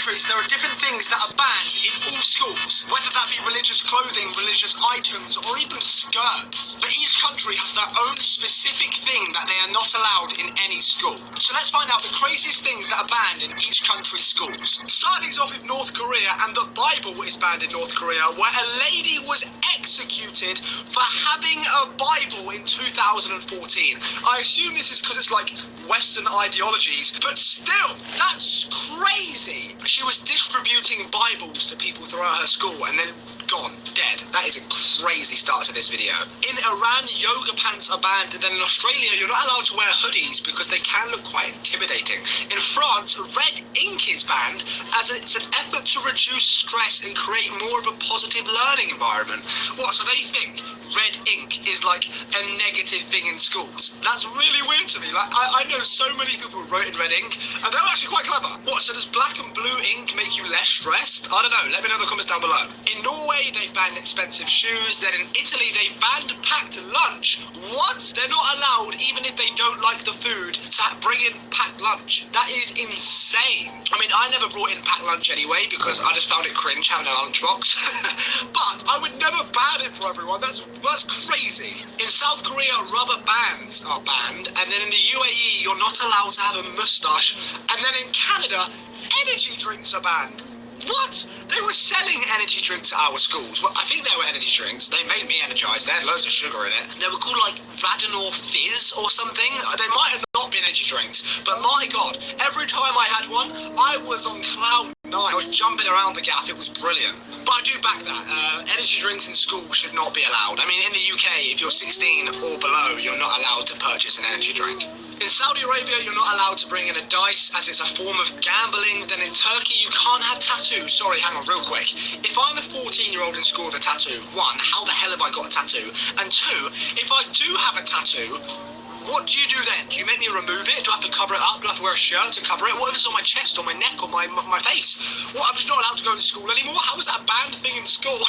countries, there are different things that are banned in all schools, whether that be religious clothing, religious items, or even skirts. But each country has their own specific thing that they are not allowed in any school. So let's find out the craziest things that are banned in each country's schools. Starting things off with North Korea, and the Bible is banned in North Korea, where a lady was executed for having a Bible in 2014. I assume this is because it's like Western ideologies, but still, that's crazy. She was distributing Bibles to people throughout her school and then gone, dead. That is a crazy start to this video. In Iran, yoga pants are banned, and then in Australia, you're not allowed to wear hoodies because they can look quite intimidating. In France, red ink is banned as it's an effort to reduce stress and create more of a positive learning environment. What, so they think red ink is like a negative thing in schools? That's really weird to me. Like, I know so many people who wrote in red ink, and they're actually quite clever. What, so does black and blue ink make you less stressed? I don't know, let me know in the comments down below. In Norway, they banned expensive shoes. Then in Italy, they banned packed lunch. What? They're not allowed, even if they don't like the food, to bring in packed lunch. That is insane. I mean, I never brought in packed lunch anyway, because I just found it cringe having a lunchbox. But I would never ban it for everyone. That's crazy. In South Korea, rubber bands are banned, and then in the UAE, you're not allowed to have a moustache, and then in Canada, energy drinks are banned. What? They were selling energy drinks at our schools. Well, I think they were energy drinks. They made me energized. They had loads of sugar in it. They were called like Radnor Fizz or something. They might have not been energy drinks, but my God, every time I had one, I was on cloud nine. I was jumping around the gaff. It was brilliant. But I do back that. Energy drinks in school should not be allowed. I mean, in the UK, if you're 16 or below, you're not allowed to purchase an energy drink. In Saudi Arabia, you're not allowed to bring in a dice as it's a form of gambling. Then in Turkey, you can't have tattoos. Sorry, hang on real quick. If I'm a 14-year-old in school with a tattoo, one, how the hell have I got a tattoo? And two, if I do have a tattoo, what do you do then? Do you make me remove it? Do I have to cover it up? Do I have to wear a shirt to cover it? What if it's on my chest or my neck or my face? What, I'm just not allowed to go to school anymore? How is that a banned thing in school?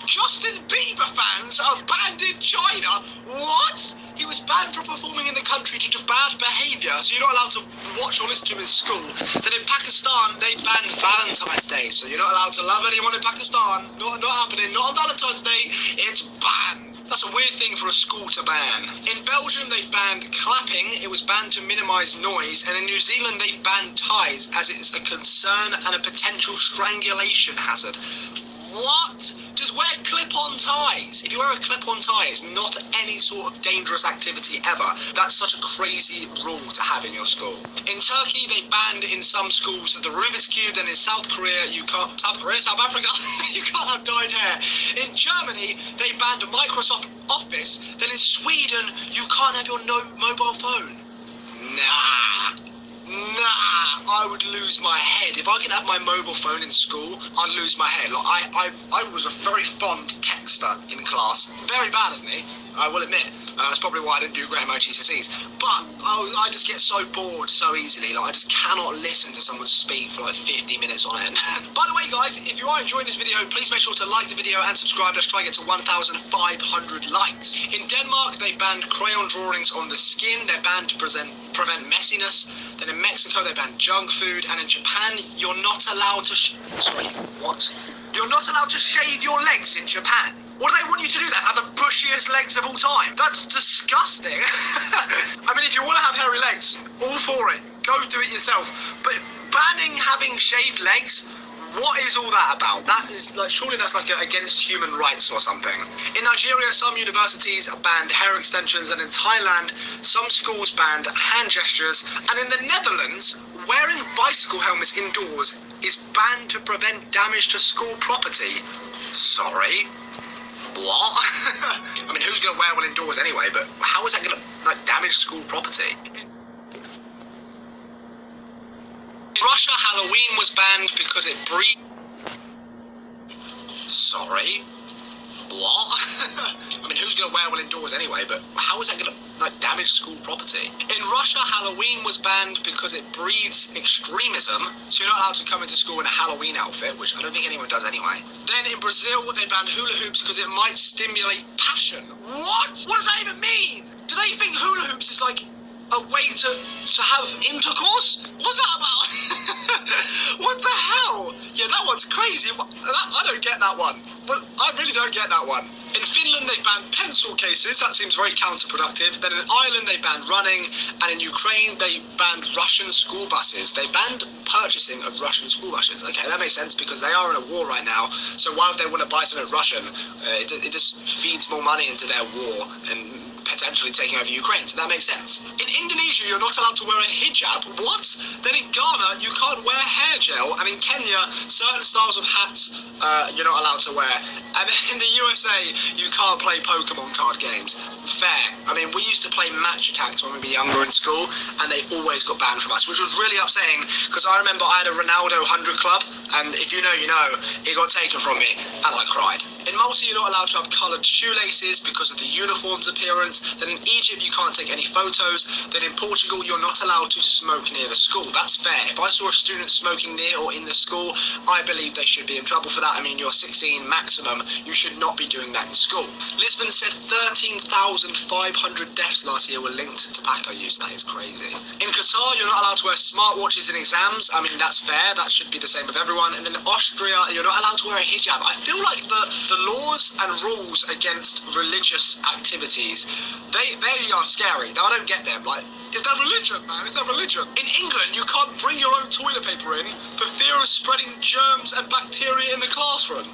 Justin Bieber fans are banned in China? What? He was banned from performing in the country due to bad behaviour, so you're not allowed to watch or listen to him in school. Then in Pakistan, they banned Valentine's Day, so you're not allowed to love anyone in Pakistan. Not happening. Not on Valentine's Day. It's banned. That's a weird thing for a school to ban. In Belgium, they banned clapping. It was banned to minimise noise. And in New Zealand, they banned ties as it's a concern and a potential strangulation hazard. What? Just wear clip-on ties. If you wear a clip-on tie, it's not any sort of dangerous activity ever. That's such a crazy rule to have in your school. In Turkey, they banned in some schools the Rubik's Cube, and in South Korea, South Africa, you can't have dyed hair. In Germany, they banned Microsoft Office. Then in Sweden, you can't have your mobile phone. Nah, I would lose my head. If I could have my mobile phone in school, I'd lose my head. Like, I was a very fond texter in class. Very bad of me, I will admit. That's probably why I didn't do great at my GCSEs. But I just get so bored so easily. Like, I just cannot listen to someone speak for like 50 minutes on end. By the way, guys, if you are enjoying this video, please make sure to like the video and subscribe. Let's try to get to 1,500 likes. In Denmark, they banned crayon drawings on the skin. They're banned to prevent messiness. Then in Mexico, they banned junk food. And in Japan, you're not allowed to... Sorry, what? You're not allowed to shave your legs in Japan. What do they want you to do then? Have the bushiest legs of all time? That's disgusting. I mean, if you want to have hairy legs, all for it. Go do it yourself. But banning having shaved legs, what is all that about? That is like, surely that's like against human rights or something. In Nigeria, some universities banned hair extensions, and in Thailand, some schools banned hand gestures, and in the Netherlands, wearing bicycle helmets indoors is banned to prevent damage to school property. Sorry. What? I mean, who's going to wear one indoors anyway, but how is that going to, like, damage school property? In Russia, Halloween was banned because it breeds... Sorry? What? I mean, who's going to wear one indoors anyway, but how is that going to, like, damage school property? In Russia, Halloween was banned because it breeds extremism, so you're not allowed to come into school in a Halloween outfit, which I don't think anyone does anyway. Then in Brazil, they banned hula hoops because it might stimulate passion. What? What does that even mean? Do they think hula hoops is, like, a way to have intercourse? What's that about? What the hell? That one's crazy. I don't get that one. But I really don't get that one. In Finland, they banned pencil cases. That seems very counterproductive. Then in Ireland, they banned running. And in Ukraine, they banned Russian school buses. They banned purchasing of Russian school buses. Okay, that makes sense because they are in a war right now. So why would they want to buy something Russian? It just feeds more money into their war and potentially taking over Ukraine, so that makes sense. In Indonesia, you're not allowed to wear a hijab. What? Then in Ghana, you can't wear hair gel, and in Kenya, certain styles of hats you're not allowed to wear. And in the USA, you can't play Pokemon card games. Fair. I mean, we used to play Match Attacks when we were younger in school, and they always got banned from us, which was really upsetting, because I remember I had a Ronaldo 100 club, and if you know, you know, it got taken from me, and I cried. In Malta, you're not allowed to have coloured shoelaces because of the uniform's appearance. Then in Egypt, you can't take any photos. Then in Portugal, you're not allowed to smoke near the school. That's fair. If I saw a student smoking near or in the school, I believe they should be in trouble for that. I mean, you're 16 maximum. You should not be doing that in school. Lisbon said 13,500 deaths last year were linked to tobacco use. That is crazy. In Qatar, you're not allowed to wear smartwatches in exams. I mean, that's fair. That should be the same with everyone. And then in Austria, you're not allowed to wear a hijab. I feel like the laws and rules against religious activities, they are scary. I don't get them. Like, is that religion, man? Is that religion? In England, you can't bring your own toilet paper in for fear of spreading germs and bacteria in the classroom.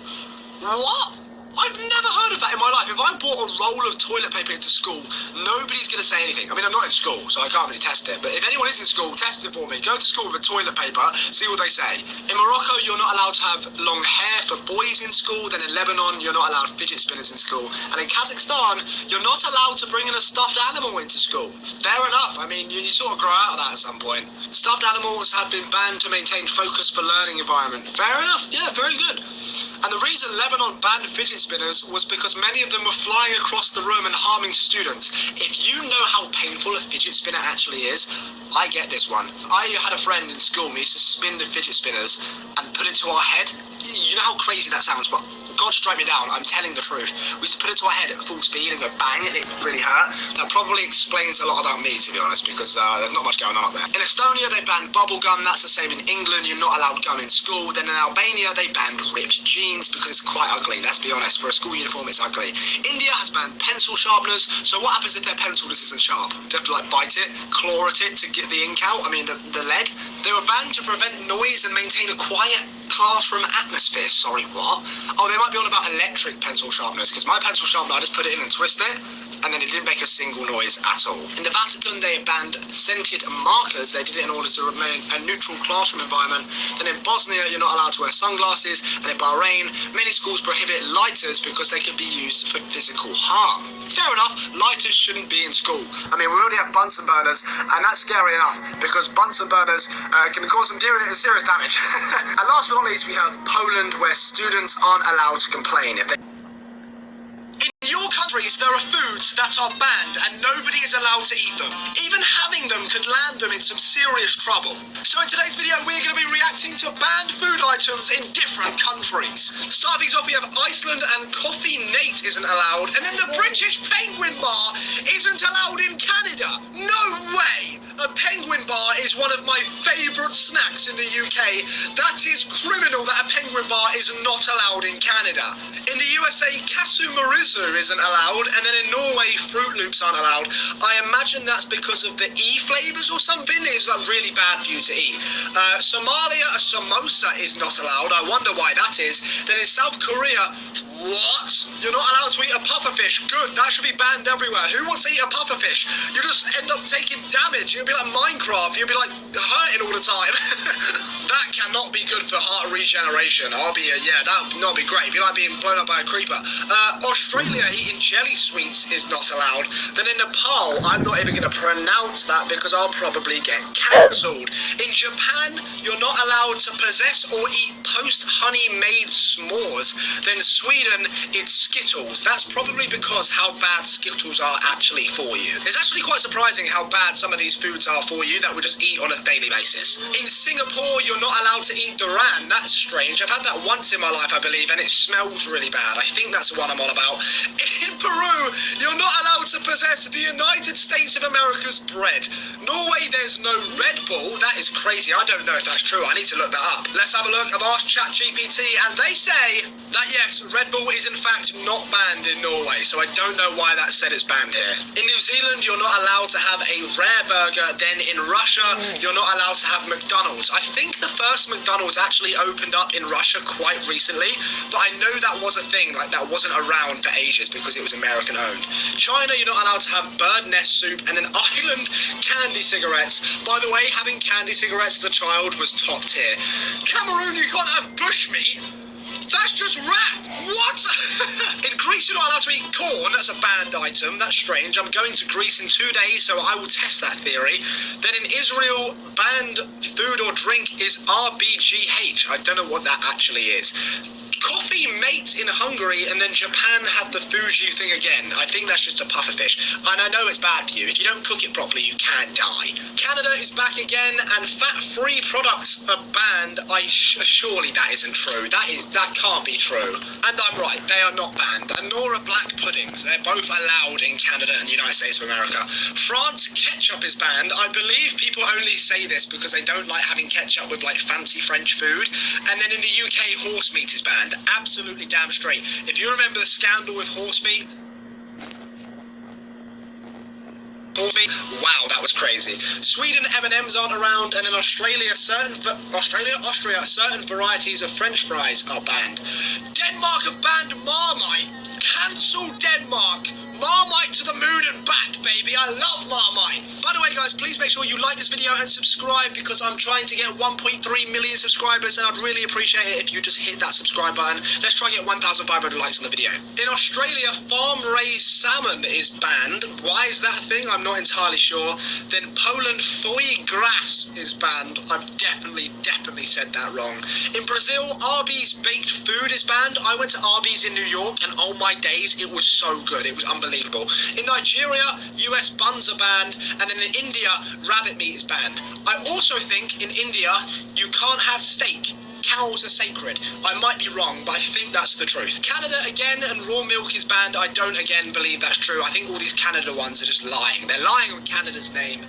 What? I've never heard of that in my life. If I bought a roll of toilet paper into school, nobody's going to say anything. I mean, I'm not in school, so I can't really test it. But if anyone is in school, test it for me. Go to school with a toilet paper, see what they say. In Morocco, you're not allowed to have long hair for boys in school. Then in Lebanon, you're not allowed fidget spinners in school. And in Kazakhstan, you're not allowed to bring in a stuffed animal into school. Fair enough. I mean, you sort of grow out of that at some point. Stuffed animals have been banned to maintain focus for learning environment. Fair enough. Yeah, very good. And the reason Lebanon banned fidget spinners was because many of them were flying across the room and harming students. If you know how painful a fidget spinner actually is, I get this one. I had a friend in school who used to spin the fidget spinners and put it to our head. You know how crazy that sounds, but God strike me down, I'm telling the truth. We used to put it to our head at full speed and go bang, and it really hurt. That probably explains a lot about me, to be honest, because there's not much going on up there. In Estonia, they banned bubble gum. That's the same in England. You're not allowed gum in school. Then in Albania, they banned ripped jeans because it's quite ugly. Let's be honest, for a school uniform, it's ugly. India has banned pencil sharpeners. So what happens if their pencil just isn't sharp? They have to, like, bite it, claw at it to get the ink out. I mean, the lead. They were banned to prevent noise and maintain a quiet classroom atmosphere. Sorry, what? Oh, they might be on about electric pencil sharpeners, because my pencil sharpener, I just put it in and twist it, and then it didn't make a single noise at all. In the Vatican, they banned scented markers. They did it in order to remain a neutral classroom environment. Then in Bosnia, you're not allowed to wear sunglasses. And in Bahrain, many schools prohibit lighters because they can be used for physical harm. Fair enough, lighters shouldn't be in school. I mean, we already have Bunsen burners, and that's scary enough, because Bunsen burners can cause some serious damage. And last but not least, we have Poland, where students aren't allowed to complain. In your countries, there are foods that are banned and nobody is allowed to eat them. Even having them could land them in some serious trouble. So in today's video, we're going to be reacting to banned food items in different countries. Starting things off, we have Iceland, and Coffee Nate isn't allowed. And then the British Penguin Bar isn't allowed in Canada. No way! A penguin bar is one of my favourite snacks in the UK. That is criminal that a penguin bar is not allowed in Canada. In the USA, Casu Marizu isn't allowed, and then in Norway, Fruit Loops aren't allowed. I imagine that's because of the E flavours or something. It's like really bad for you to eat. Somalia, a samosa is not allowed. I wonder why that is. Then in South Korea, what? You're not allowed to eat a pufferfish. Good, that should be banned everywhere. Who wants to eat a pufferfish? You just end up taking damage. You'll be like Minecraft. You'll be like hurting all the time. That cannot be good for heart regeneration. That would not be great. It'd be like being blown up by a creeper. Australia, eating jelly sweets is not allowed. Then in Nepal, I'm not even going to pronounce that because I'll probably get cancelled. In Japan, you're not allowed to possess or eat post-honey made s'mores. Then Sweden, it's Skittles. That's probably because how bad Skittles are actually for you. It's actually quite surprising how bad some of these foods are for you that we just eat on a daily basis. In Singapore, you're not allowed to eat durian. That's strange. I've had that once in my life, I believe, and it smells really bad. I think that's the one I'm on about. In Peru, you're not allowed to possess the United States of America's bread. Norway, there's no Red Bull. That is crazy. I don't know if that's true. I need to look that up. Let's have a look. I've asked ChatGPT, and they say that yes, Red Bull is in fact not banned in Norway, so I don't know why that said it's banned here. In New Zealand, you're not allowed to have a rare burger. Then in Russia, you're not allowed to have McDonald's. I think the first McDonald's actually opened up in Russia quite recently, but I know that was a thing, like that wasn't around for ages because it was American owned. China, you're not allowed to have bird nest soup, and in Ireland, candy cigarettes. By the way, having candy cigarettes as a child was top tier. Cameroon, you can't have bushmeat. That's just rat! What? In Greece, you're not allowed to eat corn. That's a banned item. That's strange. I'm going to Greece in 2 days, so I will test that theory. Then in Israel, banned food or drink is RBGH. I don't know what that actually is. Coffee mate in Hungary, and then Japan have the Fuji thing again. I think that's just a pufferfish, and I know it's bad for you. If you don't cook it properly, you can die. Canada is back again, and fat-free products are banned. Surely that isn't true. That can't be true. And I'm right, they are not banned, and nor are black puddings. They're both allowed in Canada and the United States of America. France, ketchup is banned. I believe people only say this because they don't like having ketchup with like fancy French food. And then in the UK, horse meat is banned. Absolutely damn straight. If you remember the scandal with horse meat, wow, that was crazy. Sweden, M&Ms aren't around, and in Australia, Austria, certain varieties of French fries are banned. Denmark have banned Marmite. Cancel Denmark. Marmite to the moon and back, baby. I love Marmite. By the way, guys, please make sure you like this video and subscribe because I'm trying to get 1.3 million subscribers, and I'd really appreciate it if you just hit that subscribe button. Let's try and get 1,500 likes on the video. In Australia, farm-raised salmon is banned. Why is that a thing? I'm not entirely sure. Then Poland, foie gras is banned. I've definitely said that wrong. In Brazil, Arby's baked food is banned. I went to Arby's in New York, and oh my days, it was so good. It was unbelievable. In Nigeria, US buns are banned, and then in India, rabbit meat is banned. I also think in India, you can't have steak. Cows are sacred. I might be wrong, but I think that's the truth. Canada again, and raw milk is banned. I don't again believe that's true. I think all these Canada ones are just lying. They're lying on Canada's name.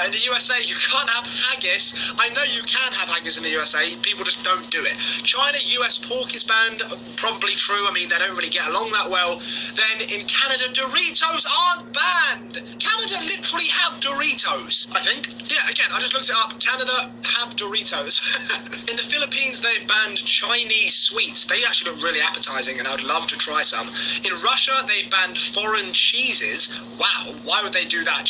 In the USA, you can't have haggis. I know you can have haggis in the USA. People just don't do it. China, US pork is banned. Probably true. I mean, they don't really get along that well. Then in Canada, Doritos aren't banned. Canada literally have Doritos, I think. Yeah, again, I just looked it up. Canada have Doritos. In the Philippines, they've banned Chinese sweets. They actually look really appetizing, and I'd love to try some. In Russia, they've banned foreign cheeses. Wow, why would they do that?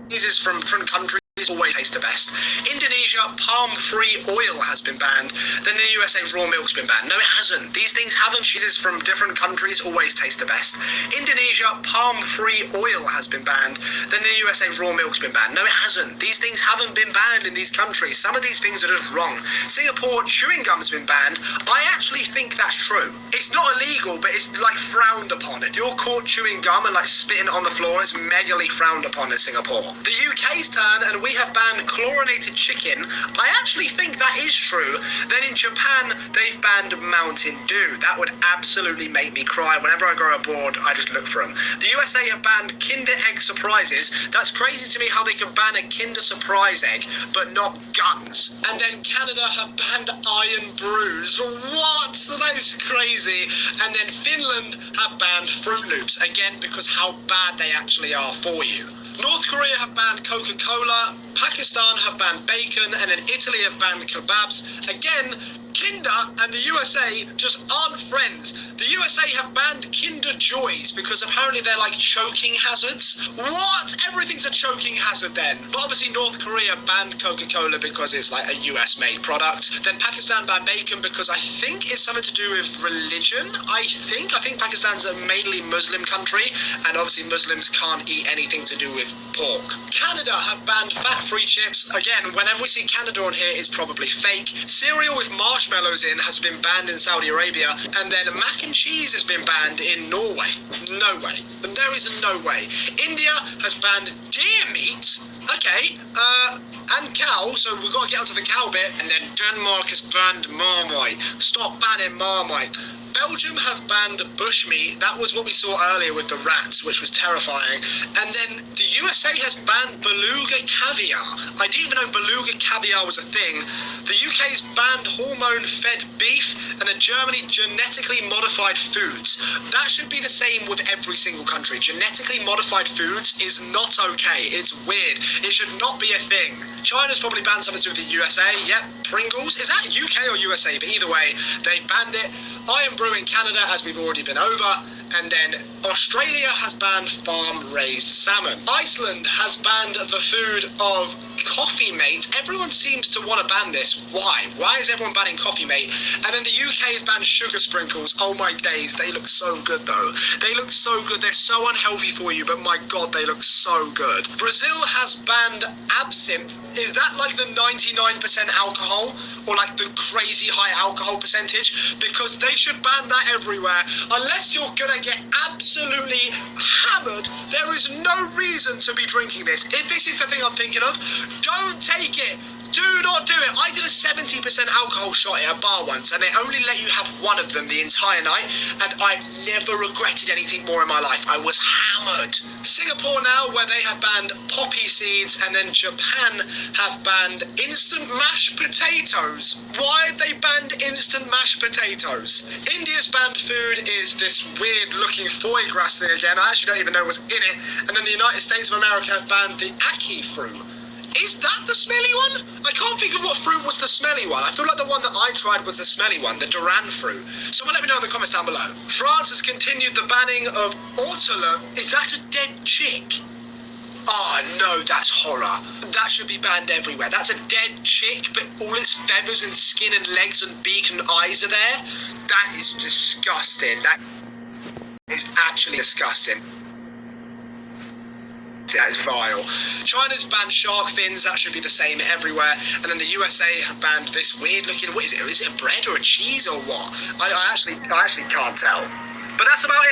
Cheeses from different countries always taste the best. Indonesia, palm-free oil has been banned. Then the USA, raw milk's been banned. No, it hasn't. These things haven't. Cheeses from different countries always taste the best. Indonesia, palm-free oil has been banned. Then the USA, raw milk's been banned. No, it hasn't. These things haven't been banned in these countries. Some of these things are just wrong. Singapore, chewing gum has been banned. I actually think that's true. It's not illegal, but it's like frowned upon. If you're caught chewing gum and like spitting on the floor, it's megally frowned upon in Singapore. The UK's turn, and we have banned chlorinated chicken. I actually think that is true. Then in Japan, they've banned Mountain Dew. That would absolutely make me cry. Whenever I go abroad, I just look for them. The USA have banned Kinder Egg surprises. That's crazy to me how they can ban a Kinder Surprise egg, but not guns. And then Canada have banned Iron Brews. What? That is crazy. And then Finland have banned Fruit Loops, again, because how bad they actually are for you. North Korea have banned Coca-Cola, Pakistan have banned bacon, and then Italy have banned kebabs. Again, Kinder and the USA just aren't friends. The USA have banned Kinder Joys because apparently they're like choking hazards. What? Everything's a choking hazard then. But obviously North Korea banned Coca-Cola because it's like a US made product. Then Pakistan banned bacon because I think it's something to do with religion. I think Pakistan's a mainly Muslim country, and obviously Muslims can't eat anything to do with pork. Canada have banned fat-free chips. Again, whenever we see Canada on here, it's probably fake. Cereal with marshmallows marshmallows in has been banned in Saudi Arabia, and then mac and cheese has been banned in Norway. No way. There is no way. India has banned deer meat. Okay, and cow, so we've got to get onto the cow bit. And then Denmark has banned Marmite. Stop banning Marmite. Belgium have banned bushmeat. That was what we saw earlier with the rats, which was terrifying. And then the USA has banned beluga caviar. I didn't even know beluga caviar was a thing. The UK's banned hormone-fed beef, and then Germany genetically modified foods. That should be the same with every single country. Genetically modified foods is not okay. It's weird. It should not be a thing. China's probably banned something to do with the USA. Yep, Pringles. Is that UK or USA? But either way, they banned it. Iron Brew in Canada, as we've already been over. And then Australia has banned farm-raised salmon. Iceland has banned the food of Coffee Mate. Everyone seems to want to ban this. Why? Why is everyone banning Coffee Mate? And then the UK has banned sugar sprinkles. Oh my days, they look so good though. They look so good. They're so unhealthy for you, but my god, they look so good. Brazil has banned absinthe. Is that like the 99% alcohol? Or like the crazy high alcohol percentage? Because they should ban that everywhere. Unless you're gonna get absolutely hammered, there is no reason to be drinking this. If this is the thing I'm thinking of, don't take it. Do not do it. I did a 70% alcohol shot at a bar once, and they only let you have one of them the entire night, and I've never regretted anything more in my life. I was hammered. Singapore now, where they have banned poppy seeds, and then Japan have banned instant mashed potatoes. Why have they banned instant mashed potatoes? India's banned food is this weird looking foie gras thing again. I actually don't even know what's in it. And then the United States of America have banned the ackee fruit. Is that the smelly one? I can't think of what fruit was the smelly one. I feel like the one that I tried was the smelly one, the Duran fruit. Someone let me know in the comments down below. France has continued the banning of ortolan. Is that a dead chick? Oh no, that's horror. That should be banned everywhere. That's a dead chick, but all its feathers and skin and legs and beak and eyes are there. That is disgusting. That is actually disgusting. That is vile. China's banned shark fins. That should be the same everywhere. And then the USA have banned this weird looking, what is it? Is it a bread or a cheese or what? I actually can't tell. But that's about it.